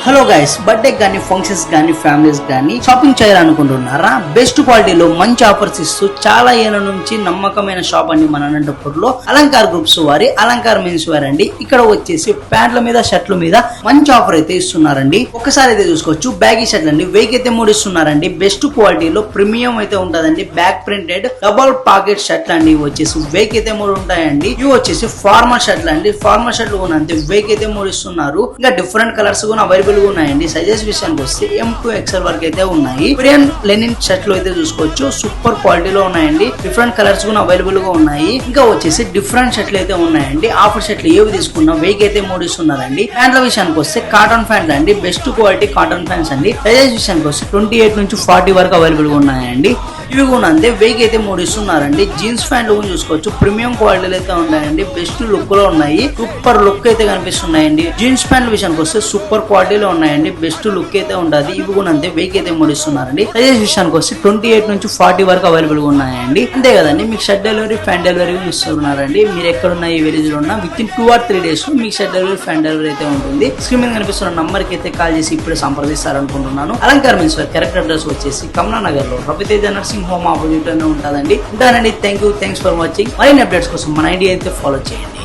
Hello guys, birthday కానీ functions కానీ families కానీ షాపింగ్ చేయాలనుకుంటున్నారా? బెస్ట్ క్వాలిటీలో మంచి ఆఫర్స్ ఇస్తూ చాలా ఏళ్ళ నుంచి నమ్మకమైన షాప్ అండి మన అనంతపూర్లో అలంకార్ గ్రూప్స్ వారి అలంకార్ మెన్స్ వేర్ అండి. ఇక్కడ వచ్చేసి ప్యాంట్ల మీద షర్ట్ల మీద మంచి ఆఫర్ అయితే ఇస్తున్నారండి. ఒకసారి అయితే చూసుకోవచ్చు. బ్యాగీ షర్ట్లు అండి 1000కి అయితే 3 ఇస్తున్నారండి. బెస్ట్ క్వాలిటీలో ప్రీమియం అయితే ఉంటదండి. బ్యాక్ ప్రింటెడ్ డబల్ పాకెట్ షర్ట్లు అండి. ఇవి వచ్చేసి 1000కి అయితే 3 ఉంటాయండి. ఇవి వచ్చేసి ఫార్మల్ షర్ట్లు అండి. ఫార్మల్ షర్ట్లు కూడా అంతే 1000కి అయితే 3 ఇస్తున్నారు. ఇంకా డిఫరెంట్ కలర్స్ కూడా అవైలబుల్ ఉన్నాయండి. సైజెస్ విషయానికి వస్తే M2 XL వరకు అయితే ఉన్నాయి. కొరియన్ లెనిన్ షర్ట్లు అయితే చూసుకోవచ్చు. సూపర్ క్వాలిటీలో ఉన్నాయండి. డిఫరెంట్ కలర్స్ కూడా అవైలబుల్ గా ఉన్నాయి. ఇంకా వచ్చేసి డిఫరెంట్ షర్ట్లు అయితే ఉన్నాయండి. ఆఫర్ షర్ట్లు ఏవి తీసుకున్నా 1000కి అయితే 3 ఇస్తున్నారండి. ప్యాంట్ల విషయానికి వస్తే కాటన్ ప్యాంట్లు అండి. బెస్ట్ క్వాలిటీ కాటన్ ప్యాంట్స్ అండి. సైజెస్ విషయానికి వస్తే 28 నుంచి 40 వరకు అవైలబుల్ గా ఉన్నాయండి. ఇవి కూడా అంతే 1000కి అయితే 3 ఇస్తున్నారండి. జీన్స్ ప్యాంట్లు కూడా చూసుకోవచ్చు. ప్రీమియం క్వాలిటీలు అయితే ఉన్నాయండి. బెస్ట్ లుక్ లో ఉన్నాయి. సూపర్ లుక్ అయితే కనిపిస్తున్నాయండి. జీన్స్ ప్యాంట్ల విషయానికి వస్తే సూపర్ క్వాలిటీలో ఉన్నాయండి. బెస్ట్ లుక్ అయితే ఉంటది. ఇవి కూడా అంతే 1000కి అయితే 3 ఇస్తున్నారండి. సైజెస్ విషయానికి వస్తే 28 నుంచి 40 వరకు అవైలబుల్ గా ఉన్నాయండి. అంతే కదండి, మీకు షర్ట్ డెలివరీ ఫ్యాన్ డెలివరీ ఇస్తున్నారండి. మీరు ఎక్కడున్న ఈ విలేజ్ లో ఉన్నా విత్ ఇన్ 2 or 3 days లో మీకు షర్ట్ డెలివరీ ఫ్యాన్ డెలివరీ అయితే ఉంటుంది. స్క్రీన్ మీద కనిపిస్తున్న నంబర్ కి అయితే కాల్ చేసి ఇప్పుడే సంప్రదిస్తారనుకుంటున్నాను. Alankar men's wear correct address వచ్చేసి కమలా నగర్ లో రవితేజ నర్సింగ్ హోమ్ ఆపోజిట్ లోనే ఉంటుందండి. ఉంటానండి. Thanks for watching. మరిన్ని అప్డేట్స్ కోసం మన ఐడియా అయితే ఫాలో చేయండి.